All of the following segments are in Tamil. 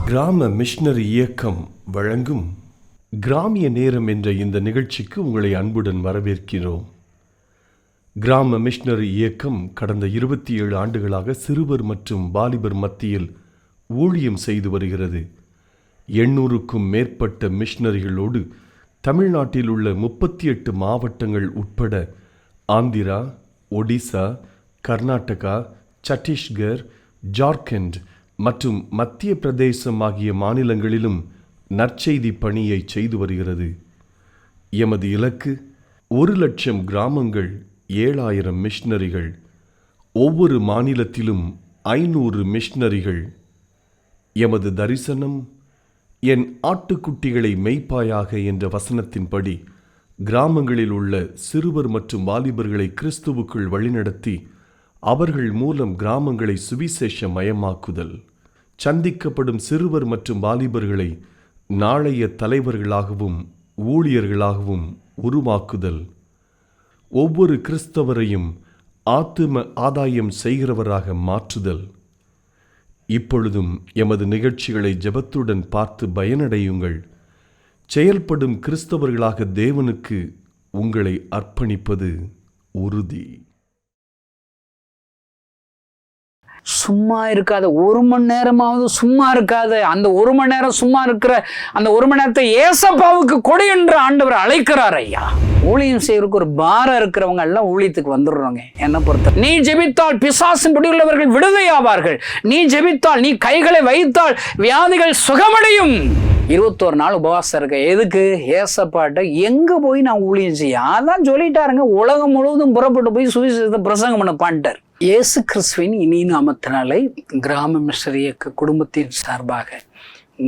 கிராம மிஷனரி இயக்கம் வழங்கும் கிராமிய நேரம் என்ற இந்த நிகழ்ச்சிக்கு உங்களை அன்புடன் வரவேற்கிறோம். கிராம மிஷனரி இயக்கம் கடந்த 27 ஆண்டுகளாக சிறுவர் மற்றும் வாலிபர் மத்தியில் ஊழியம் செய்து வருகிறது. 800க்கும் மேற்பட்ட மிஷனரிகளோடு தமிழ்நாட்டில் உள்ள 38 மாவட்டங்கள் உட்பட ஆந்திரா, ஒடிசா, கர்நாடகா, சத்தீஸ்கர், ஜார்க்கண்ட் மற்றும் மத்திய பிரதேசம் ஆகிய மாநிலங்களிலும் நற்செய்தி பணியை செய்து வருகிறது. எமது இலக்கு 1,00,000 கிராமங்கள், 7,000 மிஷனரிகள், ஒவ்வொரு மாநிலத்திலும் 500 மிஷனரிகள். எமது தரிசனம், என் ஆட்டுக்குட்டிகளை மெய்ப்பாயாக என்ற வசனத்தின்படி கிராமங்களில் உள்ள சிறுவர் மற்றும் வாலிபர்களை கிறிஸ்துவுக்குள் வழிநடத்தி அவர்கள் மூலம் கிராமங்களை சுவிசேஷ மயமாக்குதல், சந்திக்கப்படும் சிறுவர் மற்றும் வாலிபர்களை நாளைய தலைவர்களாகவும் ஊழியர்களாகவும் உருவாக்குதல், ஒவ்வொரு கிறிஸ்தவரையும் ஆத்தும ஆதாயம் செய்கிறவராக மாற்றுதல். இப்பொழுதும் எமது நிகழ்ச்சிகளை ஜெபத்துடன் பார்த்து பயனடையுங்கள். செயல்படும் கிறிஸ்தவர்களாக தேவனுக்கு உங்களை அர்ப்பணிப்பது உறுதி. சும்மா இருக்காத, 1 மணி நேரமாவது சும்மா இருக்காத. அந்த 1 மணி நேரம் சும்மா இருக்கிற அந்த 1 மணி நேரத்தை ஏசப்பாவுக்கு கொடு என்று ஆண்டவர் அழைக்கிறார். ஐயா, ஊழியம் செய்யறதுக்கு ஒரு பாரம் இருக்கிறவங்க எல்லாம் ஊழியத்துக்கு வந்துடுறாங்க. என்ன பொறுத்த, நீ ஜெபித்தால் பிசாசின் பிடியுள்ளவர்கள் விடுதலையாவார்கள். நீ ஜெபித்தால், நீ கைகளை வைத்தால் வியாதிகள் சுகமடையும். 21 நாள் உபவாசம் இருக்க எதுக்கு? ஏசப்பாட்ட எங்க போய் நான் ஊழியம் செய்ய? அதான் சொல்லிட்டாருங்க, உலகம் முழுவதும் புறப்பட்டு போய் சுவிசேஷத்தை பிரசங்கம் பண்ண பாண்டார். இயேசு கிறிஸ்துவின் இனி நாமத்தினாலே கிராம மிஷனரி இயக்க குடும்பத்தின் சார்பாக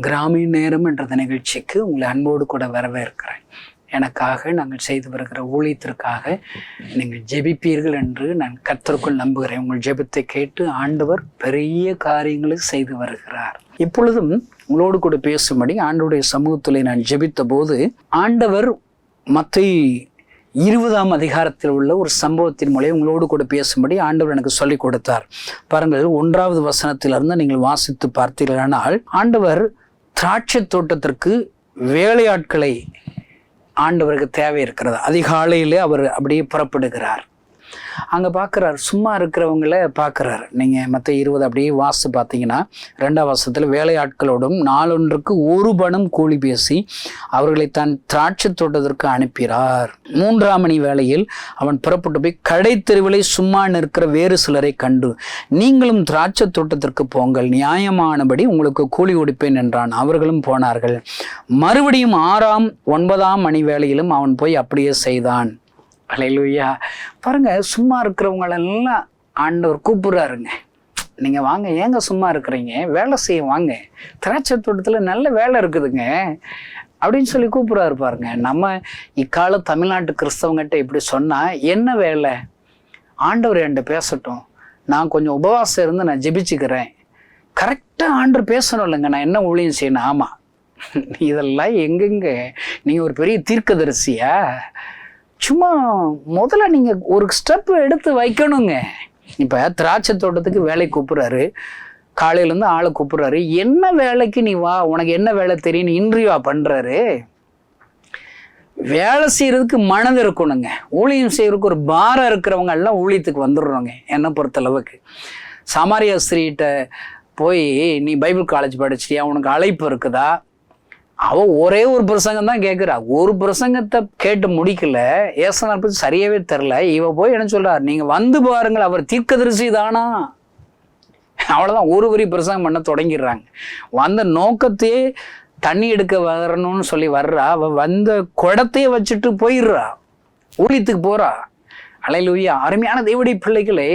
கிராமிய நேரம் என்ற நிகழ்ச்சிக்கு உங்களை அன்போடு கூட வரவேற்கிறேன். எனக்காக நாங்கள் செய்து வருகிற ஊழியத்திற்காக நீங்கள் ஜெபிப்பீர்கள் என்று நான் கர்த்தருக்குள் நம்புகிறேன். உங்கள் ஜெபத்தை கேட்டு ஆண்டவர் பெரிய காரியங்களை செய்து வருகிறார். இப்பொழுதும் உங்களோடு கூட பேசும்படி ஆண்டவருடைய சமூகத்தில் நான் ஜெபித்த போது ஆண்டவர் மத்தேயு 20ஆம் அதிகாரத்தில் உள்ள ஒரு சம்பவத்தின் மூலம் உங்களோடு கூட பேசும்படி ஆண்டவர் எனக்கு சொல்லிக் கொடுத்தார். பாருங்கள், 1வது வசனத்திலிருந்து நீங்கள் வாசித்து பார்த்தீர்களானால், ஆண்டவர் திராட்சை தோட்டத்திற்கு வேலையாட்களை ஆண்டவருக்கு தேவை இருக்கிறது. அதிகாலையிலே அவர் அப்படியே புறப்படுகிறார். அங்கே பார்க்குறார், சும்மா இருக்கிறவங்கள பார்க்குறாரு. நீங்கள் மற்ற 20 அப்படியே வாசித்து பார்த்தீங்கன்னா 2ஆம் வசனத்தில் வேலையாட்களோடும் நாளொன்றுக்கு 1 பணம் கூலி பேசி அவர்களை தான் திராட்சை தோட்டத்திற்கு அனுப்பினார். 3ஆம் மணி வேளையில் அவன் புறப்பட்டு போய் கடை தெருவிலை சும்மா நிற்கிற வேறு சிலரை கண்டு, நீங்களும் திராட்சை தோட்டத்திற்கு போங்கள், நியாயமானபடி உங்களுக்கு கூலி கொடுப்பேன் என்றான். அவர்களும் போனார்கள். மறுபடியும் 6ஆம் 9ஆம் மணி வேளையிலும் அவன் போய் அப்படியே செய்தான். அல்லேலூயா. பாருங்க, சும்மா இருக்கிறவங்களெல்லாம் ஆண்டவர் கூப்பிடுறாருங்க. நீங்கள் வாங்க, ஏங்க சும்மா இருக்கிறீங்க, வேலை செய்ய வாங்க, திராட்சை தோட்டத்தில் நல்ல வேலை இருக்குதுங்க அப்படின்னு சொல்லி கூப்பிடுறாரு. பாருங்க, நம்ம இக்கால தமிழ்நாட்டு கிறிஸ்தவங்கிட்ட இப்படி சொன்னால் என்ன வேலை? ஆண்டவர் என்கிட்ட பேசட்டும், நான் கொஞ்சம் உபவாசம் இருந்து நான் ஜெபிச்சுக்கிறேன். கரெக்டாக ஆண்டவர் பேசணும் இல்லைங்க, நான் என்ன ஊழியம் செய்யணும்? ஆமாம், இதெல்லாம் எங்கெங்க? நீங்கள் ஒரு பெரிய தீர்க்கதரிசியா? சும்மா முதல்ல நீங்கள் ஒரு ஸ்டெப் எடுத்து வைக்கணுங்க. இப்போ திராட்சை தோட்டத்துக்கு வேலை கூப்பிட்றாரு, காலையிலேருந்து ஆளை கூப்பிட்றாரு. என்ன வேலைக்கு நீ வா, உனக்கு என்ன வேலை தெரியும், இன்டர்வியூவா பண்ணுறாரு? வேலை செய்கிறதுக்கு மனது இருக்கணுங்க. ஊழியம் செய்கிறதுக்கு ஒரு பாரம் இருக்கிறவங்க எல்லாம் ஊழியத்துக்கு வந்துடுறோங்க. என்னை பொறுத்தளவுக்கு சமாரியா ஸ்திரீட்ட போய் நீ பைபிள் காலேஜ் படிச்சிட்டியா, உனக்கு அழைப்பு இருக்குதா? அவள் ஒரே ஒரு பிரசங்கம் தான் கேட்குறா. ஒரு பிரசங்கத்தை கேட்டு முடிக்கல, ஏசனார் பற்றி சரியாகவே தெரில. இவ போய் என்ன சொல்கிறார், நீங்கள் வந்து பாருங்கள், அவர் தீர்க்கதரிசி தானா? அவ்வளோதான், ஒரு வரி பிரசங்கம் பண்ண தொடங்கிடுறாங்க. வந்த நோக்கத்தையே தண்ணி எடுக்க வரணும்னு சொல்லி வர்றா. அவள் வந்த குடத்தையே வச்சுட்டு போயிடுறா, ஊழியத்துக்கு போகிறா. அல்லேலூயா. அருமையான தேவனுடைய பிள்ளைகளை,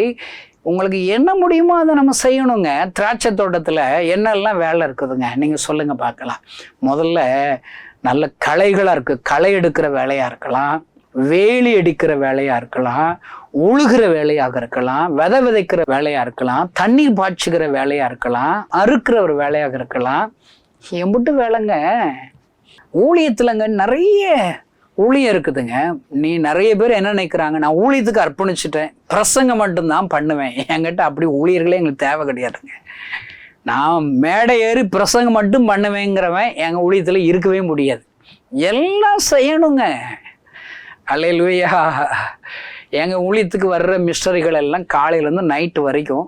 உங்களுக்கு என்ன முடியுமோ அதை நம்ம செய்யணுங்க. திராட்சை தோட்டத்தில் என்னெல்லாம் வேலை இருக்குதுங்க, நீங்கள் சொல்லுங்கள் பார்க்கலாம். முதல்ல நல்ல களைகளாக இருக்குது, களை எடுக்கிற வேலையாக இருக்கலாம், வேலி அடிக்கிற வேலையாக இருக்கலாம், உழுகிற வேலையாக இருக்கலாம், விதைக்கிற வேலையாக இருக்கலாம், தண்ணீர் பாய்ச்சுகிற வேலையாக இருக்கலாம், அறுக்கிற ஒரு வேலையாக இருக்கலாம். எம்பிட்டு வேலைங்க ஊழியத்துலங்க. நிறைய ஊழியம் இருக்குதுங்க. நீ நிறைய பேர் என்ன நினைக்கிறாங்க, நான் ஊழியத்துக்கு அர்ப்பணிச்சுட்டேன், பிரசங்கம் மட்டும்தான் பண்ணுவேன். என்கிட்ட அப்படி ஊழியர்களே எங்களுக்கு தேவை கிடையாதுங்க. நான் மேடை ஏறி பிரசங்கம் மட்டும் பண்ணுவேங்கிறவன் எங்கள் ஊழியத்தில் இருக்கவே முடியாது. எல்லாம் செய்யணுங்க. அல்லேலூயா. எங்கள் ஊழியத்துக்கு வர்ற மிஸ்டரிகள் எல்லாம் காலையிலேருந்து நைட்டு வரைக்கும்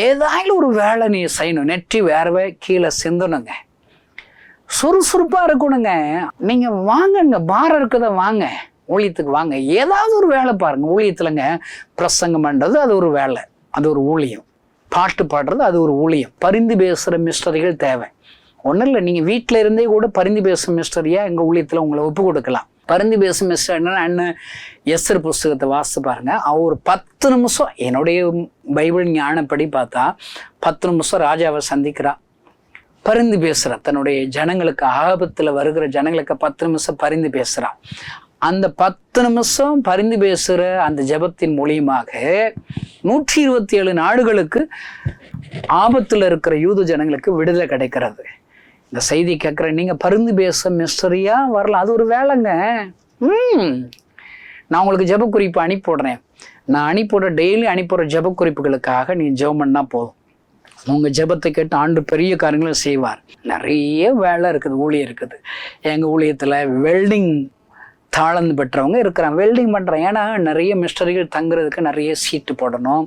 ஏதாவது ஒரு வேலை நீ செய்யணும். நெற்றி வேர்வை கீழே சிந்தணுங்க. சுறுசுறுப்பாக இருக்கணுங்க. நீங்கள் வாங்கங்க, பாரம் இருக்குத வாங்க, ஊழியத்துக்கு வாங்க, ஏதாவது ஒரு வேலை பாருங்கள். ஊழியத்துலங்க பிரசங்கம் பண்ணுறது அது ஒரு வேலை, அது ஒரு ஊழியம். பாட்டு பாடுறது அது ஒரு ஊழியம். பரிந்து பேசுகிற மிஸ்டரிகள் தேவை. ஒன்றும் இல்லை, நீங்கள் வீட்டில் இருந்தே கூட பரிந்து பேசும் மிஸ்டரியாக எங்கள் ஊழியத்தில் உங்களை ஒப்பு கொடுக்கலாம். பரிந்து பேசும் மிஸ்டர் என்னன்னா அண்ணன் எஸ்தர் புஸ்தகத்தை வாசித்து பாருங்கள். அவர் 10 நிமிஷம், என்னுடைய பைபிள் ஞானப்படி பார்த்தா 10 நிமிஷம் ராஜாவை சந்திக்கிறா, பரிந்து பேசுகிறா. தன்னுடைய ஜனங்களுக்கு, ஆபத்தில் வருகிற ஜனங்களுக்கு 10 நிமிஷம் பரிந்து பேசுகிறா. அந்த 10 நிமிஷம் பரிந்து பேசுகிற அந்த ஜெபத்தின் மூலியமாக 127 நாடுகளுக்கு ஆபத்தில் இருக்கிற யூத ஜனங்களுக்கு விடுதலை கிடைக்கிறது. இந்த செய்தி கேட்குற நீங்கள் பரிந்து பேச மிஸ்டரியாக வரலாம், அது ஒரு வேலைங்க. நான் உங்களுக்கு ஜெப குறிப்பு அனுப்பிவிடுறேன். நான் அனுப்பிவிடுற டெய்லி அனுப்பிவிடுற ஜெப குறிப்புகளுக்காக நீ ஜெபம் பண்ணால் போதும். உங்கள் ஜெபத்தை கேட்டு ஆண்டு பெரிய காரியங்களும் செய்வார். நிறைய வேலை இருக்குது, ஊழியம் இருக்குது. எங்கள் ஊழியத்தில் வெல்டிங் தாளந்து பெற்றவங்க இருக்கிறாங்க, வெல்டிங் பண்ணுறேன். ஏன்னா நிறைய மிஸ்டரிகள் தங்குறதுக்கு நிறைய சீட்டு போடணும்.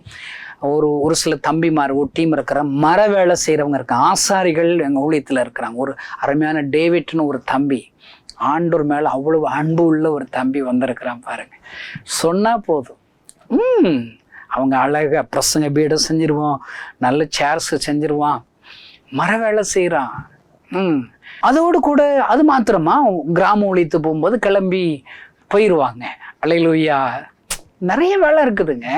ஒரு சில தம்பிமார் ஒரு டீம் இருக்கிற மர வேலை செய்கிறவங்க இருக்காங்க, ஆசாரிகள் எங்கள் ஊழியத்தில் இருக்கிறாங்க. ஒரு அருமையான டேவிட்னு ஒரு தம்பி, ஆண்டோர் மேலே அவ்வளவு அன்பு உள்ள ஒரு தம்பி வந்திருக்கிறான் பாருங்க. சொன்னால் போதும், அவங்க அழகாக பிரசங்க பீடம் செஞ்சிருவோம், நல்ல சேர்ஸ் செஞ்சிருவான், மர வேலை செய்கிறான். அதோடு கூட அது மாத்திரமா கிராம ஊழியத்து போகும்போது கிளம்பி போயிடுவாங்க. அல்லேலூயா. நிறைய வேலை இருக்குதுங்க.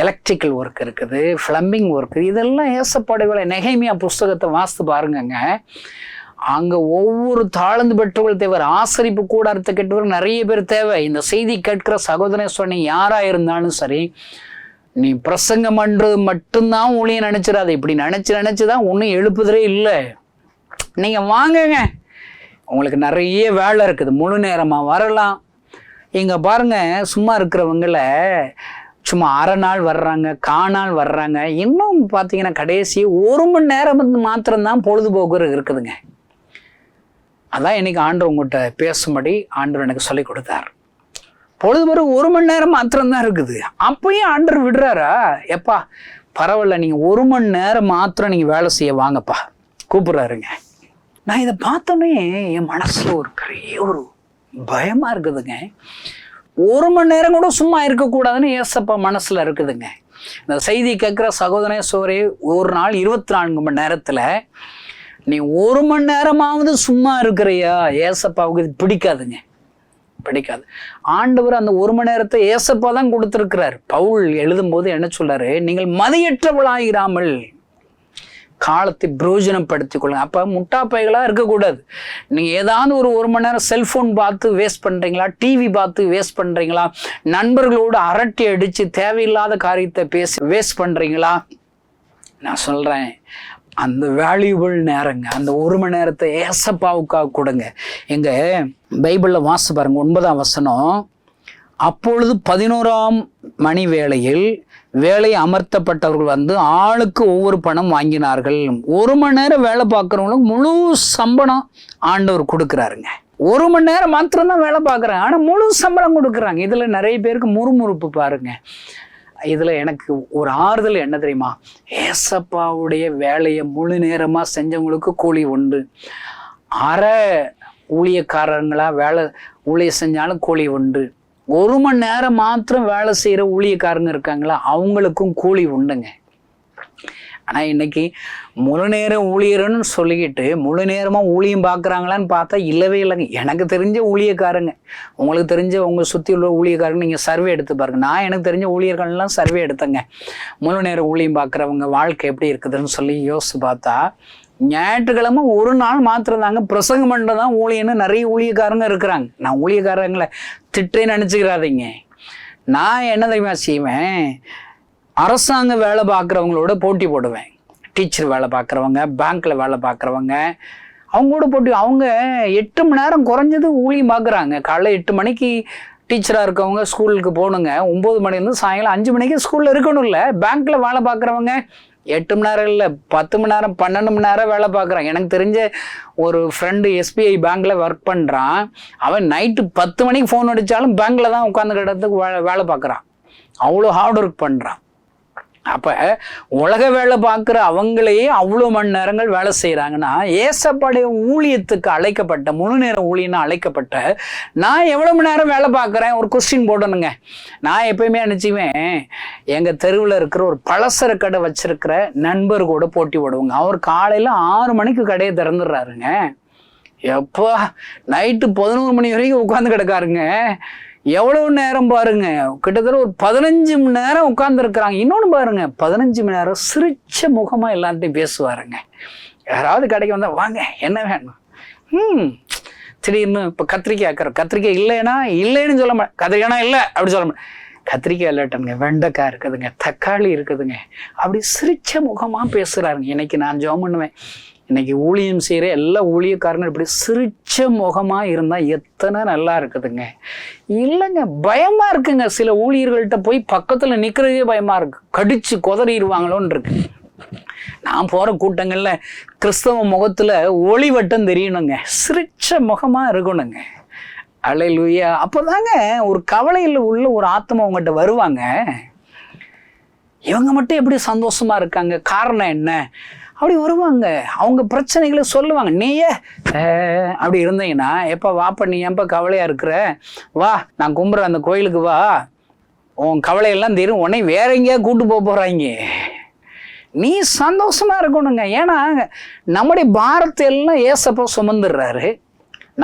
எலக்ட்ரிக்கல் ஒர்க் இருக்குது, ஃப்ளம்பிங் ஒர்க், இதெல்லாம் ஏசப்பாடு வேலை. நெகேமியா புஸ்தகத்தை வாசித்து பாருங்கங்க. அங்கே ஒவ்வொரு தாளந்து பெற்றவர்கள் தேவை, ஆசரிப்பு கூடாரத்தை கேட்டவர்கள் நிறைய பேர் தேவை. இந்த செய்தி கேட்கிற சகோதரேஸ்வரன் யாராக இருந்தாலும் சரி, நீ பிரசங்கம் பண்ணுறது மட்டும்தான் ஊழியம் நினச்சிடாது. இப்படி நினச்சி தான் ஒன்றும் எழுப்புதலே இல்லை. நீங்கள் வாங்குங்க, உங்களுக்கு நிறைய வேலை இருக்குது, முழு நேரமாக வரலாம். இங்கே பாருங்கள், சும்மா இருக்கிறவங்கள சும்மா அரை நாள் வர்றாங்க, காணால் வர்றாங்க. இன்னும் பார்த்தீங்கன்னா கடைசி 1 மணி நேரம் மாத்திரம்தான் பொழுதுபோக்கு இருக்குதுங்க. அதான் இன்னைக்கு ஆண்டவர் உங்கள்கிட்ட பேசும்படி ஆண்டவர் எனக்கு சொல்லி கொடுத்தார். பொழுதுபோக்கு 1 மணி நேரம் மாத்திரம்தான் இருக்குது. அப்பயும் ஆண்டவர் விடுறாரா? எப்பா பரவாயில்ல, நீங்கள் 1 மணி நேரம் மாத்திரம் நீங்கள் வேலை செய்ய வாங்கப்பா கூப்பிட்றாருங்க. நான் இதை பார்த்தோன்னே என் மனசில் ஒரு பெரிய ஒரு பயமாக இருக்குதுங்க. 1 மணி நேரம் கூட சும்மா இருக்கக்கூடாதுன்னு ஏசப்பா மனசில் இருக்குதுங்க. இந்த செய்தி கேட்குற சகோதரேஸ்வரே, ஒரு நாள் 24 மணி நேரத்தில் நீ 1 மணி நேரமாவது சும்மா இருக்கிறியா? ஏசப்பாவுக்கு இது பிடிக்காதுங்க, பிடிக்காது. ஆண்டவர் அந்த 1 மணி நேரத்தை ஏசப்பா தான் கொடுத்துருக்கிறார். பவுல் எழுதும்போது என்ன சொல்றாரு? நீங்கள் மதியற்றவளாயிராமல் காலத்தை பிரயோஜனப்படுத்திக் கொள்ளுங்க. அப்போ முட்டாப்பைகளாக இருக்கக்கூடாது. நீங்கள் ஏதாவது ஒரு மணி நேரம் செல்ஃபோன் பார்த்து வேஸ்ட் பண்ணுறீங்களா, டிவி பார்த்து வேஸ்ட் பண்ணுறீங்களா, நண்பர்களோடு அரட்டை அடித்து தேவையில்லாத காரியத்தை பேசி வேஸ்ட் பண்ணுறீங்களா? நான் சொல்கிறேன், அந்த வேல்யூபிள் நேரங்க, அந்த 1 மணி நேரத்தை ஏசப்பாவுக்காக கொடுங்க. எங்கள் பைபிளில் வாசித்து பாருங்க, 9ஆம் வசனம். அப்பொழுது 11ஆம் மணி வேளையில் வேலை அமர்த்தப்பட்டவர்கள் வந்து ஆளுக்கு ஒவ்வொரு பணம் வாங்கினார்கள். 1 மணி நேரம் வேலை பார்க்குறவங்களுக்கு முழு சம்பளம் ஆண்டவர் கொடுக்குறாருங்க. 1 மணி நேரம் மாத்திரம்தான் வேலை பார்க்குறாங்க, ஆனால் முழு சம்பளம் கொடுக்குறாங்க. இதில் நிறைய பேருக்கு முறுமுறுப்பு பாருங்க. இதில் எனக்கு ஒரு ஆறுதல் என்ன தெரியுமா? ஏசப்பாவுடைய வேலையை முழு நேரமாக செஞ்சவங்களுக்கு கூலி உண்டு. அரை ஊழியக்காரங்களா ஊழியம் செஞ்சாலும் கூலி உண்டு. 1 மணி நேரம் மாத்திரம் வேலை செய்கிற ஊழியக்காரங்க இருக்காங்களா, அவங்களுக்கும் கூலி உண்டுங்க. ஆனால் இன்னைக்கு முழு நேரம் ஊழியர்னு சொல்லிக்கிட்டு முழு நேரமாக ஊழியம் பார்க்குறாங்களான்னு பார்த்தா இல்லவே இல்லைங்க. எனக்கு தெரிஞ்ச ஊழியக்காரங்க, உங்களுக்கு தெரிஞ்ச உங்கள் சுற்றி உள்ள ஊழியக்காரங்க நீங்கள் சர்வே எடுத்து பாருங்க. நான் எனக்கு தெரிஞ்ச ஊழியர்கள்லாம் சர்வே எடுத்தேங்க. முழு நேரம் ஊழியம் பார்க்குறவங்க வாழ்க்கை எப்படி இருக்குதுன்னு சொல்லி யோசித்து பார்த்தா, ஞாயிற்றுக்கிழமை ஒரு நாள் மாத்திரம் தாங்க பிரசங்கம் பண்ணுறது தான் ஊழியன்னு நிறைய ஊழியக்காரங்க இருக்கிறாங்க. நான் ஊழியக்காரங்களை திட்டேன்னு நினச்சிக்கிறாதீங்க. நான் என்ன தெரியுமா செய்வேன்? அரசாங்க வேலை பார்க்குறவங்களோட போட்டி போடுவேன். டீச்சர் வேலை பார்க்குறவங்க, பேங்க்கில் வேலை பார்க்குறவங்க, அவங்களோட போட்டி. அவங்க 8 மணி நேரம் குறைஞ்சது ஊழியம் பார்க்குறாங்க. காலைல 8 மணிக்கு டீச்சராக இருக்கவங்க ஸ்கூலுக்கு போகணுங்க, 9 மணிலேருந்து சாயங்காலம் 5 மணிக்கு ஸ்கூலில் இருக்கணும். இல்லை பேங்க்கில் வேலை பார்க்குறவங்க 8 மணி நேரம் இல்லை, 10 மணி நேரம் 12 மணி நேரம் வேலை பார்க்குறான். எனக்கு தெரிஞ்ச ஒரு ஃப்ரெண்டு SBI பேங்க்கில் ஒர்க் பண்ணுறான். அவன் நைட்டு 10 மணிக்கு ஃபோன் அடித்தாலும் பேங்க்கில் தான் உட்காந்து கிடத்துக்கு வேலை பார்க்குறான். அவ்வளோ ஹார்ட் ஒர்க் பண்ணுறான். அப்போ உலக வேலை பார்க்குற அவங்களையே அவ்வளோ மணி நேரங்கள் வேலை செய்கிறாங்கன்னா, ஏசப்பாடைய ஊழியத்துக்கு அழைக்கப்பட்ட, முழு நேரம் ஊழியன்னு அழைக்கப்பட்ட நான் எவ்வளோ மணி நேரம் வேலை பார்க்குறேன்? ஒரு கொஸ்டின் போடணுங்க. நான் எப்பயுமே நினச்சிவேன், எங்கள் தெருவில் இருக்கிற ஒரு பலசர கடை வச்சிருக்கிற நண்பர் கூட போட்டி போடுவோங்க. அவர் காலையில் 6 மணிக்கு கடையை திறந்துடுறாருங்க. எப்போ நைட்டு 11 மணி வரைக்கும் உட்காந்து கிடக்காருங்க. எவ்வளவு நேரம் பாருங்க, கிட்டத்தட்ட ஒரு 15 மணி நேரம் உட்கார்ந்துருக்குறாங்க. இன்னொன்று பாருங்க, 15 மணி நேரம் சிரிச்ச முகமா எல்லார்ட்டையும் பேசுவாருங்க. யாராவது கடைக்கு வந்தா வாங்க என்ன வேணும், திடீர்னு இப்போ கத்திரிக்காய் ஆக்குறோம், கத்திரிக்காய் இல்லைன்னா இல்லைன்னு சொல்ல மாட்டேன், கத்திரிக்காய்னா இல்லை அப்படி சொல்ல மாட்டேன், கத்திரிக்காய் இல்லட்டனுங்க, வெண்டைக்காய் இருக்குதுங்க, தக்காளி இருக்குதுங்க, அப்படி சிரிச்ச முகமா பேசுறாருங்க. இன்னைக்கு நான் ஜெபம் பண்ணுவேன், இன்னைக்கு ஊழியம் செய்கிற எல்லா ஊழியக்காரங்க இப்படி சிரிச்ச முகமா இருந்தா எத்தனை நல்லா இருக்குதுங்க. இல்லைங்க, பயமா இருக்குங்க. சில ஊழியர்கள்ட்ட போய் பக்கத்துல நிக்கிறதே பயமா இருக்கு, கடிச்சு கொதறிடுவாங்களோன்னு இருக்கு. நான் போற கூட்டங்கள்ல கிறிஸ்தவ முகத்துல ஒளிவட்டம் தெரியணுங்க, சிரிச்ச முகமா இருக்கணுங்க. அல்லேலூயா. அப்பதாங்க ஒரு கவலையில் உள்ள ஒரு ஆத்மா உங்கள்கிட்ட வருவாங்க. இவங்க மட்டும் எப்படி சந்தோஷமா இருக்காங்க, காரணம் என்ன அப்படி வருவாங்க. அவங்க பிரச்சனைகளை சொல்லுவாங்க. நீயே அப்படி இருந்தீங்கன்னா, எப்போ வாப்பா நீ ஏன்பா கவலையா இருக்கிற, வா நான் கும்புற அந்த கோயிலுக்கு வா, உன் கவலையெல்லாம் தெரியும், உன்னை வேற எங்கேயா கூட்டு போறாங்க. நீ சந்தோஷமா இருக்கணுங்க. ஏன்னா நம்முடைய பாரத்தை எல்லாம் ஏசப்பா சுமந்துடுறாரு.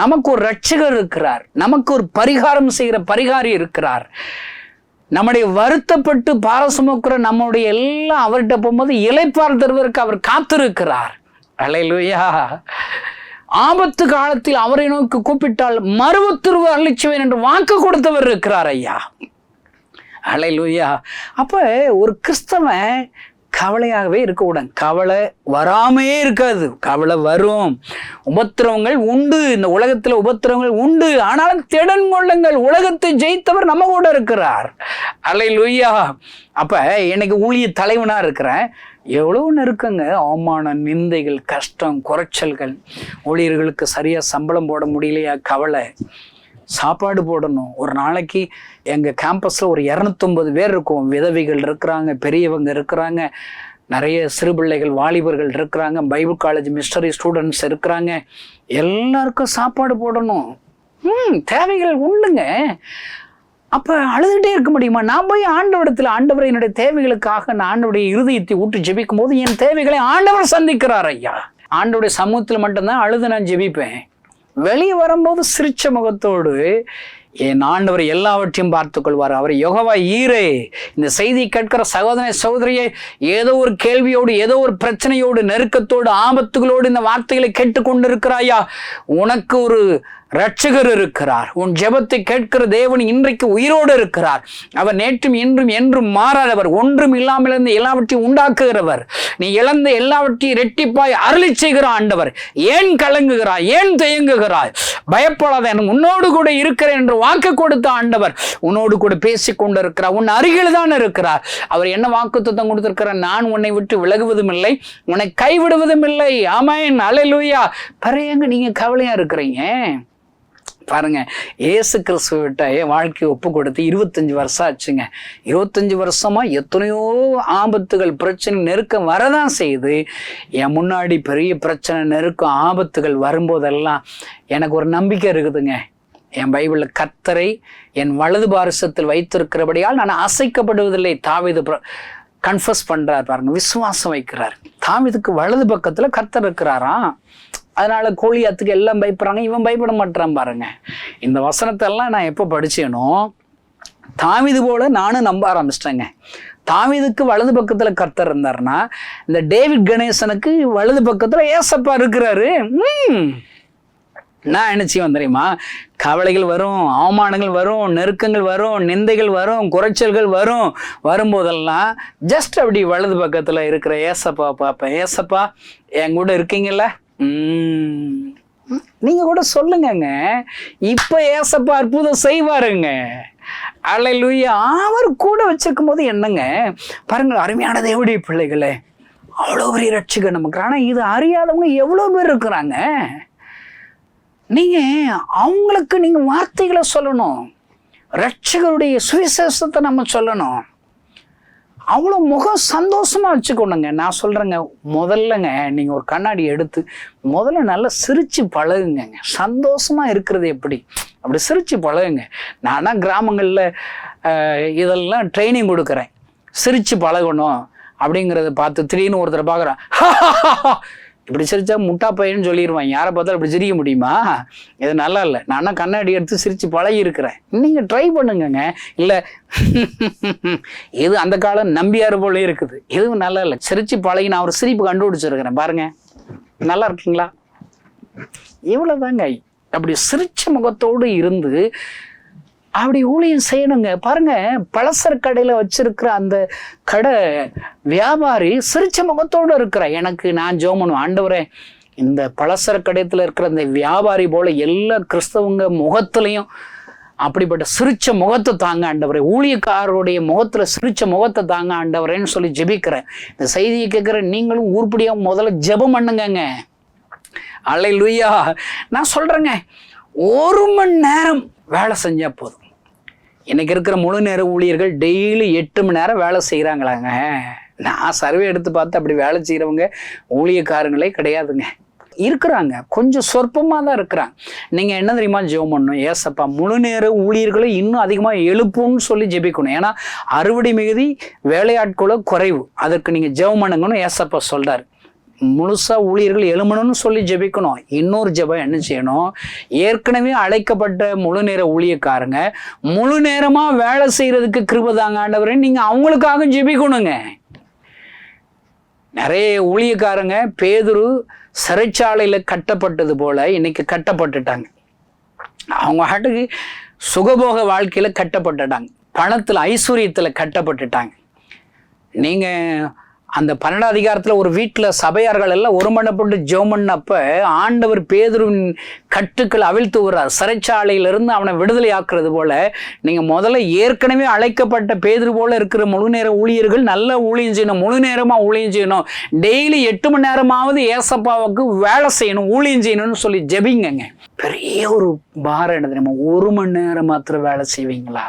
நமக்கு ஒரு ரட்சகர் இருக்கிறார், நமக்கு ஒரு பரிகாரம் செய்கிற பரிகாரி இருக்கிறார். நம்முடைய வருத்தப்பட்டு பார சுமக்கிற நம்முடைய எல்லாம் அவர்கிட்ட போகும்போது இளைப்பார் தருவதற்கு அவர் காத்திருக்கிறார். அல்லேலூயா. ஆபத்து காலத்தில் அவரை நோக்கி கூப்பிட்டால் மறுவுத்திருவு அளிச்சுவேன் என்று வாக்கு கொடுத்தவர் இருக்கிறார் ஐயா. அல்லேலூயா. அப்ப ஒரு கிறிஸ்தவன் கவலையாகவே இருக்கக்கூடாது. கவலை வராமே இருக்காது, கவலை வரும். உபத்திரவங்கள் உண்டு, இந்த உலகத்துல உபத்திரவங்கள் உண்டு. ஆனாலும் திடன் கொள்ளுங்கள், உலகத்தை ஜெயித்தவர் நம்ம கூட இருக்கிறார். அல்லேலூயா. அப்ப எனக்கு ஊழிய தலைவனா இருக்கிறேன், எவ்வளவு நெருக்கங்க, அவமானம், நிந்தைகள், கஷ்டம், குறைச்சல்கள், ஊழியர்களுக்கு சரியா சம்பளம் போட முடியலையா, கவலை, சாப்பாடு போடணும். ஒரு நாளைக்கு எங்கள் கேம்பஸில் ஒரு 250 பேர் இருக்கும். விதவைகள் இருக்கிறாங்க, பெரியவங்க இருக்கிறாங்க, நிறைய சிறு பிள்ளைகள், வாலிபர்கள் இருக்கிறாங்க, பைபிள் காலேஜ் மிஸ்டரி ஸ்டூடெண்ட்ஸ் இருக்கிறாங்க. எல்லாருக்கும் சாப்பாடு போடணும். தேவைகள் உண்டுங்க. அப்போ அழுதுகிட்டே இருக்க முடியுமா? நான் போய் ஆண்டவரிடத்தில், ஆண்டவரை என்னுடைய தேவைகளுக்காக நான் ஆண்டவருடைய இருதயத்தை ஊற்றி ஜெபிக்கும் போது என் தேவைகளை ஆண்டவர் சந்திக்கிறார் ஐயா. ஆண்டவருடைய சமூகத்தில் மட்டும்தான் அழுது நான் ஜெபிப்பேன். வெளியே வரும்போது சிரிச்ச முகத்தோடு என் ஆண்டவர் எல்லாவற்றையும் பார்த்துக் கொள்வார். அவர் யெகோவா ஈரே. இந்த செய்தி கேட்கிற சகோதர சகோதரியை ஏதோ ஒரு கேள்வியோடு, ஏதோ ஒரு பிரச்சனையோடு, நெருக்கத்தோடு, ஆபத்துகளோடு இந்த வார்த்தைகளை கேட்டுக்கொண்டிருக்கிறாயா, உனக்கு ஒரு ரட்சகர் இருக்கிறார். உன் ஜெபத்தை கேட்கிற தேவன் இன்றைக்கு உயிரோடு இருக்கிறார். அவர் நேற்றும் இன்றும் என்றும் மாறாதவர், ஒன்றும் இல்லாமல் இருந்து எல்லாவற்றையும் உண்டாக்குகிறவர். நீ இழந்த எல்லாவற்றையும் இரட்டிப்பாய் அருளி செய்கிற ஆண்டவர். ஏன் கலங்குகிறாய், ஏன் தயங்குகிறாய்? பயப்படாத, எனக்கு உன்னோடு கூட இருக்கிறேன் என்று வாக்கு கொடுத்த ஆண்டவர் உன்னோடு கூட பேசிக் கொண்டிருக்கிறார், உன் அருகில் தான் இருக்கிறார். அவர் என்ன வாக்குத்தத்தம் கொடுத்திருக்கிறார்? நான் உன்னை விட்டு விலகுவதும் இல்லை, உன்னை கைவிடுவதும் இல்லை. ஆமென். அல்லேலூயா. பரையங்க நீங்க கவலையா இருக்கிறீங்க பாருங்க, இயேசு கிறிஸ்துவிட்ட என் வாழ்க்கையை ஒப்பு கொடுத்து 25 வருஷம் ஆச்சுங்க. 25 வருஷமா எத்தனையோ ஆபத்துகள், பிரச்சனை, நெருக்கம் வரதான் செய்யுது. என் முன்னாடி பெரிய பிரச்சனை, நெருக்கம், ஆபத்துகள் வரும்போதெல்லாம் எனக்கு ஒரு நம்பிக்கை இருக்குதுங்க. என் பைபிளில் கர்த்தரை என் வலது பாரிசத்தில் வைத்திருக்கிறபடியால் நான் அசைக்கப்படுவதில்லை. தாவீது கன்ஃபஸ் பண்றார் பாருங்க, விசுவாசம் வைக்கிறார். தாவீதுக்கு வலது பக்கத்துல கர்த்தர் இருக்கிறாராம். அதனால கோலியாத்துக்கு எல்லாம் பயப்படுறாங்க, இவன் பயப்பட மாட்டான் பாருங்க. இந்த வசனத்தை எல்லாம் நான் எப்போ படிச்சேனோ தாவீது போல நானும் நம்ப ஆரம்பிச்சிட்டேங்க. தாவீதுக்கு வலது பக்கத்துல கர்த்தர் இருந்தாருன்னா, இந்த டேவிட் கணேசனுக்கு வலது பக்கத்துல ஏசப்பா இருக்கிறாரு. நான் என்ன செய்வேன் தெரியுமா? கவலைகள் வரும், அவமானங்கள் வரும், நெருக்கங்கள் வரும், நிந்தைகள் வரும், குறைச்சல்கள் வரும். வரும்போதெல்லாம் ஜஸ்ட் அப்படி வலது பக்கத்துல இருக்கிற ஏசப்பா பார்ப்பேன். ஏசப்பா என் கூட இருக்கீங்கல்ல, நீங்க கூட சொல்லுங்கங்க, இப்ப ஏசப்பா அற்புதம் செய்வாருங்க. அல்லேலூயா. அவர் கூட வச்சிருக்கும் போது என்னங்க பாருங்க, அருமையான தேவனுடைய பிள்ளைகளே, அவ்வளோ பெரிய ரட்சிகர் நமக்கு. ஆனால் இது அறியாதவங்க எவ்வளோ பேர் இருக்கிறாங்க. நீங்கள் அவங்களுக்கு நீங்கள் வார்த்தைகளை சொல்லணும், ரட்சகருடைய சுவிசேஷத்தை நம்ம சொல்லணும். அவ்வளோ முகம் சந்தோஷமாக வச்சுக்கணுங்க. நான் சொல்கிறேங்க, முதல்லங்க நீங்கள் ஒரு கண்ணாடி எடுத்து முதல்ல நல்லா சிரித்து பழகுங்க. சந்தோஷமாக இருக்கிறது எப்படி, அப்படி சிரித்து பழகுங்க. நானா கிராமங்களில் இதெல்லாம் ட்ரைனிங் கொடுக்குறேன். சிரித்து பழகணும் அப்படிங்கிறத பார்த்து திடீர்னு ஒருத்தர் பார்க்குறான், இப்படி சிரிச்சா முட்டா பையன்னு சொல்லிடுவான். யாரை பார்த்தாலும் இப்படி சிரிக்க முடியுமா? இது நல்லா இல்லை. நானா கண்ணாடி எடுத்து சிரித்து பழகி இருக்கிறேன். நீங்கள் ட்ரை பண்ணுங்கங்க. இல்லை எது அந்த காலம் நம்பியார் போல இருக்குது, எதுவும் நல்லா இல்லை. சிரித்து பழகி நான் ஒரு சிரிப்பு கண்டுபிடிச்சிருக்கிறேன் பாருங்க. நல்லா இருக்குங்களா? இவ்வளோதாங்க. அப்படி சிரிச்ச முகத்தோடு இருந்து அப்படி ஊழியம் செய்யணுங்க. பாருங்க, பலசர கடையில் வச்சிருக்கிற அந்த கடை வியாபாரி சிரிச்ச முகத்தோடு இருக்கிற, எனக்கு நான் ஜெபம் பண்ணுவேன், ஆண்டவரே இந்த பலசர கடையத்தில் இருக்கிற அந்த வியாபாரி போல எல்லா கிறிஸ்தவங்க முகத்திலையும் அப்படிப்பட்ட சிரிச்ச முகத்தை தாங்க ஆண்டவரே, ஊழியக்காரருடைய முகத்துல சிரிச்ச முகத்தை தாங்க ஆண்டவரேன்னு சொல்லி ஜெபிக்கிறேன். இந்த செய்தியை கேட்குற நீங்களும் உருப்படியாக முதல்ல ஜெபம் பண்ணுங்க. அல்லேலூயா. நான் சொல்றேங்க, 1 மணி நேரம் வேலை செஞ்சா போதும். இன்னைக்கு இருக்கிற முழு நேர ஊழியர்கள் டெய்லி 8 மணி நேரம் வேலை செய்கிறாங்களாங்க. நான் சர்வே எடுத்து பார்த்து அப்படி வேலை செய்கிறவங்க ஊழியக்காரங்களே கிடையாதுங்க. இருக்கிறாங்க, கொஞ்சம் சொற்பமாக தான் இருக்கிறாங்க. நீங்கள் என்ன தெரியுமா ஜெபம் பண்ணணும், ஏசப்பா முழு நேர ஊழியர்களை இன்னும் அதிகமாக எழுப்புன்னு சொல்லி ஜெபிக்கணும். ஏன்னா அறுவடை மிகுதி வேலையாட்களோ குறைவு, அதற்கு நீங்கள் ஜெபம் பண்ணுங்கன்னு ஏசப்பா சொல்கிறார். முழுசா ஊழியர்கள் எழுமணும்னு சொல்லி ஜெபிக்கணும். இன்னொரு ஜெபம் என்ன செய்யணும், ஏற்கனவே அழைக்கப்பட்ட முழு நேர ஊழியக்காரங்க முழு நேரமா வேலை செய்யறதுக்கு கிருபைதாங்க ஆண்டவரே நீங்க அவங்களுக்காக ஜெபிக்கணுங்க. நிறைய ஊழியக்காரங்க பேதுரு சிறைச்சாலையில கட்டப்பட்டது போல இன்னைக்கு கட்டப்பட்டுட்டாங்க. அவங்க ஆட்டுக்கு சுகபோக வாழ்க்கையில கட்டப்பட்டுட்டாங்க, பணத்துல ஐஸ்வர்யத்துல கட்டப்பட்டுட்டாங்க. நீங்க அந்த 12ஆம் அதிகாரத்தில் ஒரு வீட்டில் சபையார்கள் எல்லாம் ஒருமனப்பட்டு ஜெபம் பண்ணப்ப ஆண்டவர் பேதுருவின் கட்டுக்கள் அவிழ்த்து விடுறார். சிறைச்சாலையிலிருந்து அவனை விடுதலை ஆக்குறது போல நீங்கள் முதல்ல ஏற்கனவே அழைக்கப்பட்ட பேதுரு போல இருக்கிற முழு நேர ஊழியர்கள் நல்லா ஊழியம் செய்யணும், முழு நேரமாக ஊழியம் செய்யணும், டெய்லி 8 மணி நேரமாவது ஏசப்பாவுக்கு வேலை செய்யணும், ஊழியம் செய்யணும்னு சொல்லி ஜெபிங்கங்க. பெரிய ஒரு பாரம் என்ன தெரியுமா, 1 மணி நேரம் மாத்திரம் வேலை செய்வீங்களா?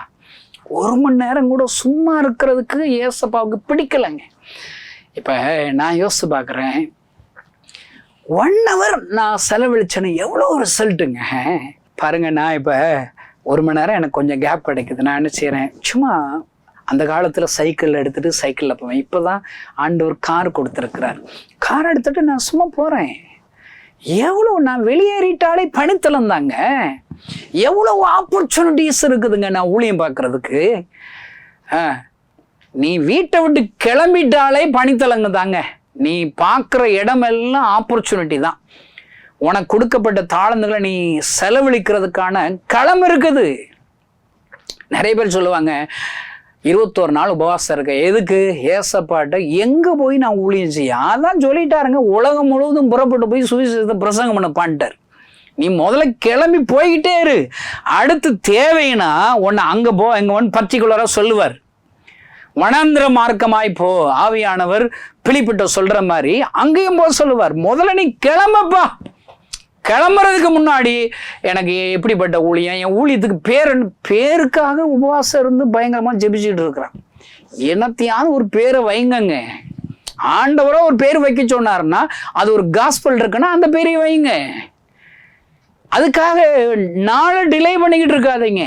1 மணி நேரம் கூட சும்மா இருக்கிறதுக்கு ஏசப்பாவுக்கு பிடிக்கலைங்க. இப்போ நான் யோசிச்சு பார்க்குறேன், 1 hour நான் செலவழிச்சேன்னு எவ்வளோ ரிசல்ட்டுங்க பாருங்க. நான் இப்போ 1 மணி நேரம் எனக்கு கொஞ்சம் கேப் கிடைக்குது. நான் என்ன செய்கிறேன், சும்மா அந்த காலத்தில் சைக்கிள் எடுத்துகிட்டு சைக்கிளில் போவேன். இப்போ தான் ஆண்டவர் கார் கொடுத்துருக்குறார். கார் எடுத்துகிட்டு நான் சும்மா போகிறேன். எவ்வளோ நான் வெளியேறிட்டாலே பணித்தளம் தாங்க. எவ்வளோ ஆப்பர்ச்சுனிட்டிஸ் இருக்குதுங்க நான் ஊழியம் பார்க்குறதுக்கு. நீ வீட்டை விட்டு கிளம்பிட்டாலே பணித்தலங்க தாங்க. நீ பார்க்குற இடமெல்லாம் ஆப்பர்ச்சுனிட்டி தான். உனக்கு கொடுக்கப்பட்ட தாளந்துகளை நீ செலவழிக்கிறதுக்கான களம் இருக்குது. நிறைய பேர் சொல்லுவாங்க 21 நாள் உபவாசம் இருக்க, எதுக்கு? ஏசப்பாட்ட எங்கே போய் நான் ஊழியம் செய்ய? அதான் சொல்லிட்டாருங்க, உலகம் முழுவதும் புறப்பட்டு போய் சுவிசேஷத்தை பிரசங்கம் பண்ண பாண்டார். நீ முதல்ல கிளம்பி போய்கிட்டே இரு. அடுத்து தேவைன்னா உன்னை அங்கே போ, எங்க ஒன்று பர்டிகுலராக சொல்லுவார், வனாந்திர மார்க்கமாய் போ. ஆவியானவர் பிலிப்பிட்ட சொல்ற மாதிரி அங்கேயும் போக சொல்லுவார். முதல்ல நீ கிளம்பப்பா. கிளம்புறதுக்கு முன்னாடி எனக்கு எப்படிப்பட்ட ஊழியம், என் ஊழியத்துக்கு பேருக்காக உபவாசம் இருந்து பயங்கரமா ஜெபிச்சுட்டு இருக்கிறான். என்னத்தையாவது ஒரு பேரை வைங்கங்க. ஆண்டவரோ ஒரு பேர் வைக்க சொன்னாருன்னா அது ஒரு காஸ்பல் இருக்குன்னா அந்த பேரை வைங்க. அதுக்காக நாளை டிலே பண்ணிக்கிட்டு இருக்காதீங்க.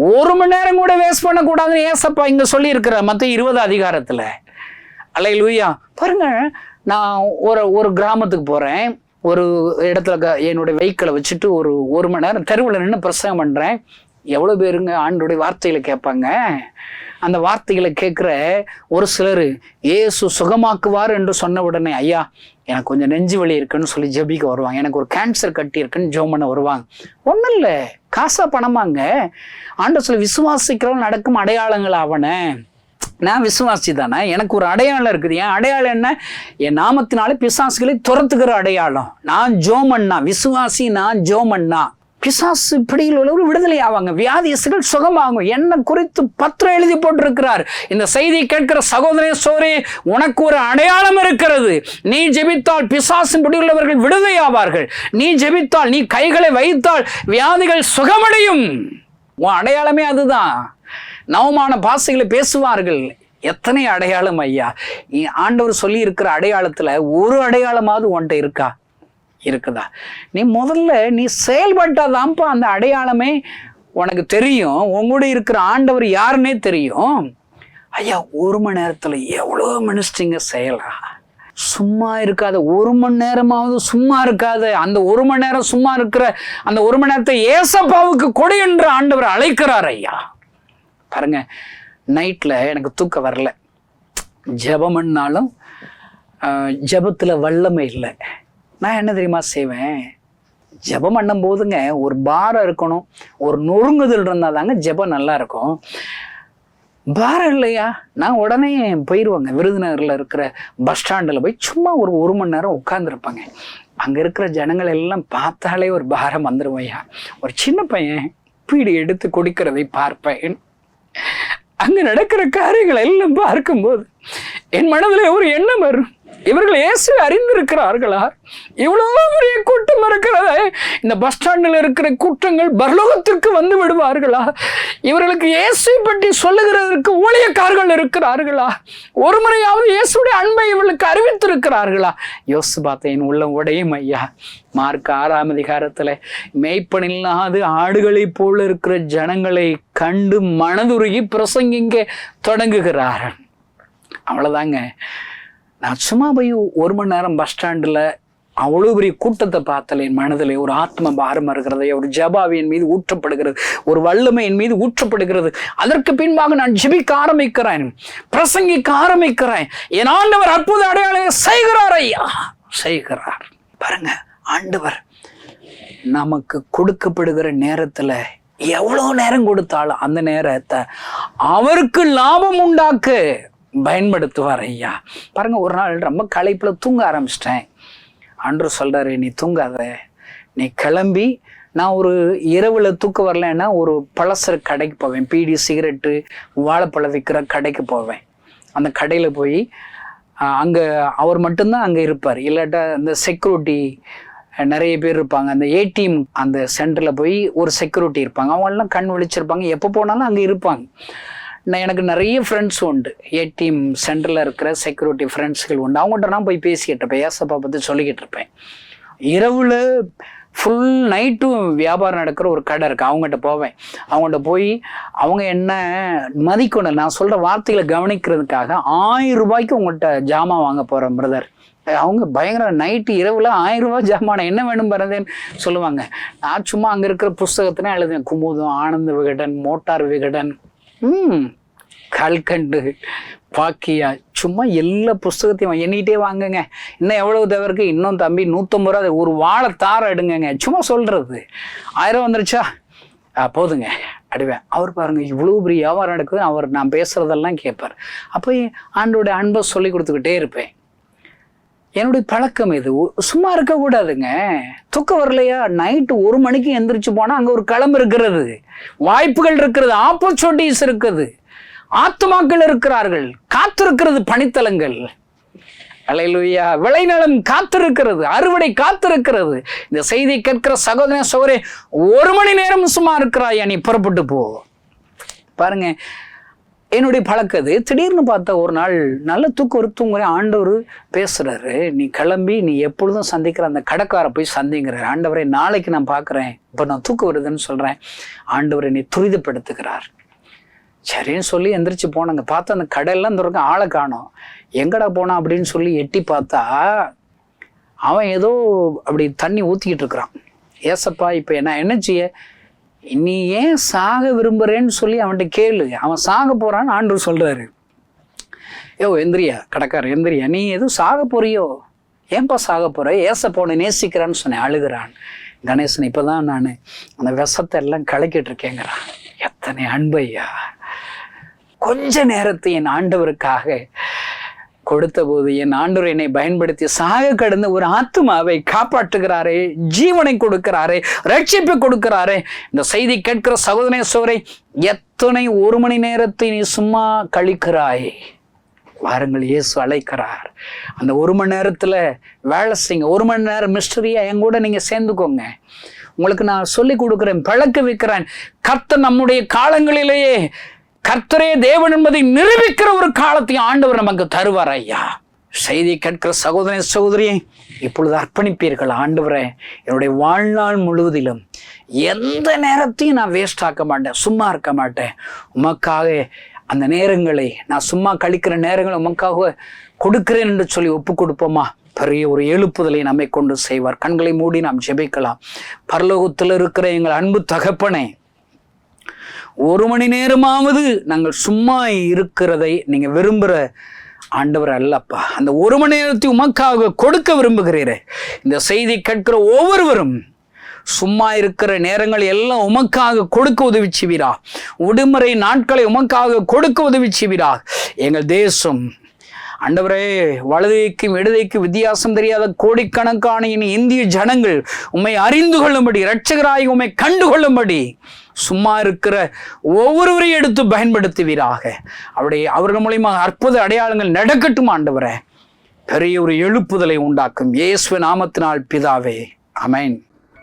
1 மணி நேரம் கூட வேஸ்ட் பண்ணக்கூடாதுன்னு ஏசப்பா இங்க சொல்லி இருக்கிற மத்திய 20 அதிகாரத்துல. அல்லேலூயா. பாருங்க, நான் ஒரு கிராமத்துக்கு போறேன். ஒரு இடத்துல என்னுடைய வெஹிக்கிளை வச்சுட்டு ஒரு மணி நேரம் தெருவில் நின்று பிரசங்கம் பண்றேன். எவ்வளோ பேருங்க ஆண்டோடைய வார்த்தைகளை கேட்பாங்க. அந்த வார்த்தைகளை கேட்குற ஒரு சிலர் ஏசு சுகமாக்குவார் என்று சொன்ன உடனே, ஐயா எனக்கு கொஞ்சம் நெஞ்சு வலி இருக்குன்னு சொல்லி ஜெபிக்க வருவாங்க. எனக்கு ஒரு கேன்சர் கட்டி இருக்குன்னு ஜெபம் பண்ண வருவாங்க. ஒன்றும் இல்லை, காசா பணமாங்க. ஆண்டவர் சொல்லி விசுவாசிக்கிறவங்க நடக்கும் அடையாளங்கள் ஆவன. நான் விசுவாசி தானே, எனக்கு ஒரு அடையாளம் இருக்குது. என் அடையாளம் என்ன? என் நாமத்தினாலே பிசாசுகளை துரத்துக்கிற அடையாளம். நான் ஜோமண்ணா விசுவாசி, நான் ஜோமண்ணா. பிசாசு பிடியில் உள்ளவர் விடுதலை ஆவாங்க, வியாதியஸ்தர்கள் சுகமாகும். என்ன குறித்து பத்திரம் எழுதி போட்டிருக்கிறார். இந்த செய்தி கேட்கிற சகோதரே சோரே, உனக்கு ஒரு அடையாளம் இருக்கிறது. நீ ஜெபித்தால் பிசாசின் பிடியில் உள்ளவர்கள் விடுதலை ஆவார்கள். நீ ஜெபித்தால், நீ கைகளை வைத்தால் வியாதிகள் சுகமடையும். உன் அடையாளமே அதுதான். நவமான பாசைகளை பேசுவார்கள். எத்தனை அடையாளம் ஐயா! ஆண்டவர் சொல்லி இருக்கிற அடையாளத்துல ஒரு அடையாளமாவது உன்கிட்ட இருக்கா? இருக்குதா? நீ முதல்ல நீ செயல்பட்டாதான்ப்பா அந்த அடையாளமே உனக்கு தெரியும். உங்களோட இருக்கிற ஆண்டவர் யாருன்னே தெரியும். ஐயா, 1 மணி நேரத்துல எவ்வளோ மினிஸ்ட்ரிங்க செய்யலாம். சும்மா இருக்காத 1 மணி நேரமாவது சும்மா இருக்காத. அந்த 1 மணி நேரம் சும்மா இருக்கிற அந்த 1 மணி நேரத்தை ஏசப்பாவுக்கு கொடு என்று ஆண்டவர் அழைக்கிறார் ஐயா. பாருங்க, நைட்ல எனக்கு தூக்கம் வரல. ஜெபம்னாலும் ஜெபத்துல வல்லமை இல்லை. நான் என்ன தெரியுமா செய்வேன்? ஜெபம் பண்ணும் போதுங்க ஒரு பாரம் இருக்கணும், ஒரு நொறுங்குதல் இருந்தால் தாங்க ஜெபம் நல்லா இருக்கும். பாரம் இல்லையா, நான் உடனே போயிடுவாங்க. விருதுநகரில் இருக்கிற பஸ் ஸ்டாண்டில் போய் சும்மா ஒரு 1 மணி நேரம் உட்காந்துருப்பாங்க. அங்கே இருக்கிற ஜனங்கள் எல்லாம் பார்த்தாலே ஒரு பாரம் வந்துடுவையா. ஒரு சின்ன பையன் பீடி எடுத்து குடிக்கிறதை பார்ப்பேன். அங்கே நடக்கிற காரியங்கள் எல்லாம் பார்க்கும்போது என் மனதில் ஒரு எண்ணம் வரும். இவர்கள் இயேசு அறிந்திருக்கிறார்களா? இவ்வளவு பெரிய கூட்டம் இருக்கிறதே, இந்த பஸ் ஸ்டாண்டில் இருக்கிற கூட்டங்கள் பரலோகத்திற்கு வந்து விடுவார்களா? இவர்களுக்கு இயேசு பற்றி சொல்லுகிறதற்கு ஊழியக்காரர்கள் இருக்கிறார்களா? ஒரு முறையாவது இயேசுடைய அன்பை இவர்களுக்கு அறிவித்திருக்கிறார்களா? யோசித்து பார்த்தேன், உள்ளம் உடையும் ஐயா. மார்க் 6ஆம் அதிகாரத்துல மேய்ப்பனில்லாது ஆடுகளை போல இருக்கிற ஜனங்களை கண்டு மனதுருகி பிரசங்கிங்க தொடங்குகிறார்கள். அவ்வளவுதாங்க. நான் சும்மா போய் 1 மணி நேரம் பஸ் ஸ்டாண்டில் அவ்வளோ பெரிய கூட்டத்தை பார்த்தல என் மனதில் ஒரு ஆத்ம பாரம் இருக்கிறது. ஒரு ஜபாவி என் மீது ஊற்றப்படுகிறது, ஒரு வல்லமை என் மீது ஊற்றப்படுகிறது. அதற்கு பின்பாக நான் ஜெபிக்க ஆரம்பிக்கிறேன், பிரசங்கிக்க ஆரம்பிக்கிறேன். என் ஆண்டவர் அற்புத அடையாளங்களை செய்கிறார் ஐயா, செய்கிறார். பாருங்க, ஆண்டவர் நமக்கு கொடுக்கப்படுகிற நேரத்துல எவ்வளோ நேரம் கொடுத்தாலும் அந்த நேரத்தை அவருக்கு லாபம் உண்டாக்கு பயன்படுத்துவார் ஐயா. பாருங்க, ஒரு நாள் ரொம்ப களைப்புல தூங்க ஆரம்பிச்சிட்டேன். ஆண்டவர் சொல்றாரு, நீ தூங்காத, நீ கிளம்பி, நான் ஒரு இரவுல தூக்கம் வரலன்னா ஒரு பலசர கடைக்கு போவேன். பீடி சிகரெட்டு வாழைப்பழம் விற்கிற கடைக்கு போவேன். அந்த கடையில போய் அங்க அவர் மட்டும்தான் அங்க இருப்பார். இல்லாட்டா அந்த செக்யூரிட்டி நிறைய பேர் இருப்பாங்க. அந்த ஏடிஎம் அந்த சென்டர்ல போய் ஒரு செக்யூரிட்டி இருப்பாங்க. அவங்க எல்லாம் கண் விழிச்சிருப்பாங்க, எப்போ போனாலும் அங்க இருப்பாங்க. எனக்கு நிறைய ஃப்ரெண்ட்ஸ் உண்டு, ஏடிஎம் சென்டரில் இருக்கிற செக்யூரிட்டி ஃப்ரெண்ட்ஸ்கள் உண்டு. அவங்கள்ட்ட நான் போய் பேசிக்கிட்டு இருப்பேன், ஏசப்பா பற்றி சொல்லிக்கிட்டு இருப்பேன். இரவில் ஃபுல் நைட்டும் வியாபாரம் நடக்கிற ஒரு கடை இருக்குது, அவங்ககிட்ட போவேன். அவங்கள்ட்ட போய் அவங்க என்ன மதிக்கணும், நான் சொல்கிற வார்த்தைகளை கவனிக்கிறதுக்காக 1000 ரூபாய்க்கு உங்கள்கிட்ட ஜாமான் வாங்க போகிறேன் பிரதர். அவங்க பயங்கர நைட்டு இரவில் 1000 ரூபாய் ஜாமான் என்ன வேணும் பிறந்தேன்னு சொல்லுவாங்க. நான் சும்மா அங்கே இருக்கிற புஸ்தகத்தினே எழுதுவேன். குமுதம், ஆனந்த விகடன், மோட்டார் விகடன், கல்கண்டு, பாக்கியா, சும்மா எல்லா புஸ்தகத்தையும் எண்ணிட்டே வாங்குங்க. இன்னும் எவ்வளவு தேவைக்கு? இன்னும் தம்பி 150 ரூபா, ஒரு வாழை தார எடுங்கங்க. சும்மா சொல்றது 1000 வந்துருச்சா, போதுங்க அடிவேன். அவர் பாருங்க இவ்வளவு பெரிய வியாபாரம் நடக்குது. அவர் நான் பேசுறதெல்லாம் கேட்பார். அப்போ ஆண்டோடைய அன்பை சொல்லி கொடுத்துக்கிட்டே இருப்பேன். என்னுடைய பழக்கம் இது. சும்மா இருக்கக்கூடாதுங்க. தூக்கம் வரலையா, நைட்டு 1 மணிக்கு எந்திரிச்சு போனா அங்க ஒரு களம் இருக்கிறது, வாய்ப்புகள் இருக்கிறது, ஆப்பர்ச்சுனிட்டிஸ் இருக்குது, ஆத்துமாக்கள் இருக்கிறார்கள், காத்திருக்கிறது பணித்தலங்கள். அல்லேலூயா. விளைநிலம் காத்திருக்கிறது, அறுவடை காத்திருக்கிறது. இந்த செய்தி கேட்கிற சகோதரன் சகோதரே, 1 மணி நேரம் சும்மா இருக்கிறாயா, நீ புறப்பட்டு போ. பாருங்க, என்னுடைய பழக்கது. திடீர்னு பார்த்தா ஒரு நாள் நல்ல தூங்குற ஆண்டவர் பேசுறாரு, நீ கிளம்பி நீ எப்பொழுதும் சந்திக்கிற அந்த கடைக்காரை போய் சந்திங்கிறார். ஆண்டவரை நாளைக்கு நான் பார்க்குறேன், இப்போ நான் தூக்கம் வருதுன்னு சொல்கிறேன். ஆண்டவரை நீ துரிதப்படுத்துகிறார். சரின்னு சொல்லி எந்திரிச்சு போனாங்க. பார்த்தா அந்த கடையெல்லாம் திறக்க ஆளை காணோம். எங்கடா போனான் அப்படின்னு சொல்லி எட்டி பார்த்தா அவன் ஏதோ அப்படி தண்ணி ஊற்றிக்கிட்டு இருக்கிறான். ஏசப்பா, இப்போ என்ன செய்ய, நீ ஏன் சாக விரும்புறேன்னு சொல்லி அவன்கிட்ட கேளு, அவன் சாக போறான்னு ஆண்டவர் சொல்றாரு. எந்திரியா கடைக்கார, எந்திரியா, நீ எதுவும் சாக போறியோ? ஏன்பா சாக போற? ஏசப்பா உன்னை நேசிக்கிறான்னு சொன்னேன். அழுகிறான். கணேசன், இப்பதான் நான் அந்த விஷத்தை எல்லாம் கலக்கிட்டு இருக்கேங்கிறான். எத்தனை அன்பையா! கொஞ்ச நேரத்தை என் ஆண்டவருக்காக கொடுத்த போது என் ஆண்டவர் என்னை பயன்படுத்தி சாக கடந்த ஒரு ஆத்மாவை காப்பாற்றுகிறாரே, ஜீவனை கொடுக்கிறாரே, ரட்சிப்பை கொடுக்கிறாரே. இந்த செய்தி கேட்கிற சகோதரனே சோதரே, எத்தனை ஒரு மணி நேரத்தை நீ சும்மா கழிக்கிறாய்? வாருங்கள், இயேசு அழைக்கிறார். அந்த ஒரு மணி நேரத்துல வேலை செய்யுங்க. ஒரு மணி நேரம் மிஸ்டரியா என் கூட நீங்க சேர்ந்துக்கோங்க. உங்களுக்கு நான் சொல்லி கொடுக்கிறேன், பழக்க வைக்கிறேன். கர்த்தர் நம்முடைய காலங்களிலேயே கர்த்தரே தேவன் என்பதை நிரூபிக்கிற ஒரு காலத்தை ஆண்டவர் நமக்கு தருவார் ஐயா. செய்தி கேட்கிற சகோதரன் சகோதரியை இப்பொழுது அர்ப்பணிப்பீர்கள். ஆண்டவரே, என்னுடைய வாழ்நாள் முழுவதிலும் எந்த நேரத்தையும் நான் வேஸ்ட் ஆக்க மாட்டேன், சும்மா இருக்க மாட்டேன். உமக்காக அந்த நேரங்களை, நான் சும்மா கழிக்கிற நேரங்களை உமக்காக கொடுக்கிறேன் என்று சொல்லி ஒப்பு கொடுப்போமா? பெரிய ஒரு எழுப்புதலை நம்மை கொண்டு செய்வார். கண்களை மூடி நாம் ஜெபிக்கலாம். பரலோகத்தில் இருக்கிற எங்கள் அன்பு தகப்பனே, ஒரு மணி நேரமாவது நாங்கள் சும்மா இருக்கிறதை நீங்க விரும்புகிற ஆண்டவர் அல்லப்பா. அந்த ஒரு மணி நேரத்தை உமக்காக கொடுக்க விரும்புகிறீரே. இந்த செய்தி கேட்கிற ஒவ்வொருவரும் சும்மா இருக்கிற நேரங்கள் எல்லாம் உமக்காக கொடுக்க உதவி செய்வீரா. விடுமுறை நாட்களை உமக்காக கொடுக்க உதவி செய்வீரா. எங்கள் தேசம் ஆண்டவரே, வலதைக்கும் இடதைக்கும் வித்தியாசம் தெரியாத கோடிக்கணக்கான இந்திய ஜனங்கள் உம்மை அறிந்து கொள்ளும்படி, இரட்சகராய் உம்மை கண்டு கொள்ளும்படி சும்மா இருக்கிற ஒவ்வொருவரையும் எடுத்து பயன்படுத்துவீராக. அவர்கள் மூலியமாக அற்புத அடையாளங்கள் நடக்கட்டும் ஆண்டவரே. பெரிய ஒரு எழுப்புதலை உண்டாக்கும் இயேசு நாமத்தினால் பிதாவே, ஆமென்.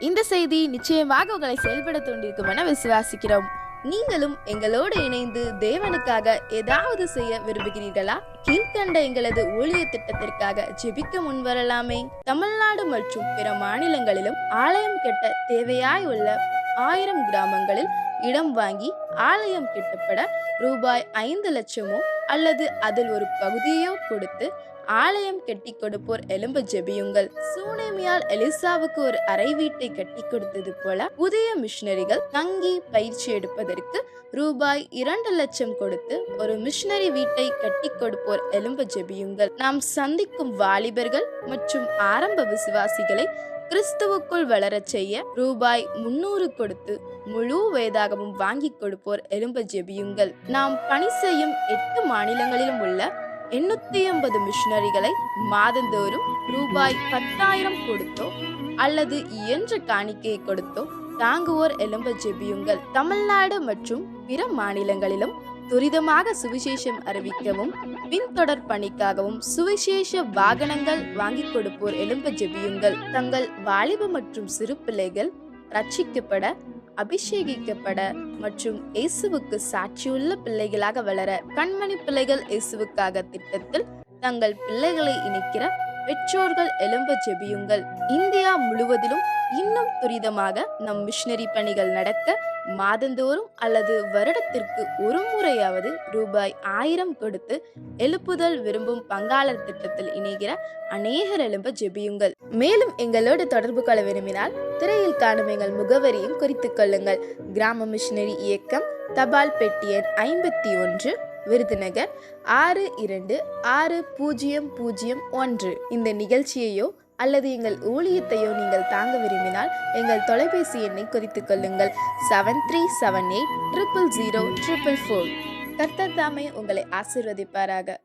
இந்த செய்தி நிச்சயமாக உங்களை செயல்பட தூண்டிருக்கும் என விசுவாசிக்கிறோம். நீங்களும் எங்களோடு இணைந்து தேவனுக்காக ஏதாவது செய்ய விரும்புகிறீர்களா? கீழ்கண்ட எங்களது ஊழிய திட்டத்திற்காக ஜெபிக்க முன்வரலாமே. தமிழ்நாடு மற்றும் பிற மாநிலங்களிலும் ஆலயம் கட்ட தேவையாய் உள்ள 1000 கிராமங்களில் இடம் வாங்கி ஆலயம் கட்டப்பட ரூபாய் 5 லட்சமோ அல்லது அதில் ஒரு பகுதியோ கொடுத்து ஆலயம் கட்டி கொடுப்போர் எழும்ப ஜெபியுங்கள். சூனேமியால் எலிசாவுக்கு ஒரு அறை வீட்டை கட்டி கொடுத்தது போல புதிய மிஷனரிகள் தங்கி பயிற்சி எடுப்பதற்கு ரூபாய் 2 லட்சம் கொடுத்து ஒரு மிஷனரி வீட்டை கட்டி கொடுப்போர் எழும்ப ஜெபியுங்கள். நாம் சந்திக்கும் வாலிபர்கள் மற்றும் ஆரம்ப விசுவாசிகளை கிறிஸ்துவுக்குள் வளரச் செய்ய ரூபாய் 300 கொடுத்து முழு வேதாகமும் வாங்கி கொடுப்போர் எழும்ப ஜெபியுங்கள். நாம் பணி செய்யும் 8 மாநிலங்களிலும் உள்ள 880 மிஷனரிகளை மாதந்தோறும் ரூபாய் 10,000 கொடுத்தோ அல்லது இயன்ற காணிக்கையை கொடுத்தோ தாங்குவோர் எழும்ப ஜெபியுங்கள். தமிழ்நாடு மற்றும் பிற மாநிலங்களிலும் துரிதமாக சுவிசேஷம் அறிவிக்கவும் பின்தொடர் பணிக்காகவும் சுவிசேஷ வாகனங்கள் வாங்கி கொடுப்போர் எழும்ப ஜெபியுங்கள். தங்கள் வாலிப மற்றும் சிறு பிள்ளைகள் ரட்சிக்கப்பட, அபிஷேகிக்கப்பட மற்றும் இயேசுவுக்கு சாட்சியுள்ள பிள்ளைகளாக வளர கண்மணி பிள்ளைகள் இயேசுவுக்காக திட்டத்தில் தங்கள் பிள்ளைகளை இணைக்கிற பெற்றோர்கள் எழும்ப ஜெபியுங்கள். இந்தியா முழுவதிலும் இன்னும் துரிதமாக நம் மிஷனரி பணிகள் நடக்க மாதந்தோறும் அல்லது வருடத்திற்கு ஒரு முறையாவது ரூபாய் 1000 கொடுத்து எழுப்புதல் விரும்பும் பங்காளர் திட்டத்தில் இணைகிற அநேகர் எழும்ப ஜெபியுங்கள். மேலும் எங்களோடு தொடர்பு கொள்ள விரும்பினால் திரையில் காணும் எங்கள் முகவரியும் குறித்துக் கொள்ளுங்கள். கிராம மிஷனரி இயக்கம், தபால் பெட்டி எண் 51, விருதுநகர் 626001. இந்த நிகழ்ச்சியையோ அல்லது எங்கள் ஊழியத்தையோ நீங்கள் தாங்க விரும்பினால் எங்கள் தொலைபேசி எண்ணை குறித்துக் கொள்ளுங்கள். 7378 000 444. கர்த்தர் தாமே உங்களை ஆசீர்வதிப்பாராக.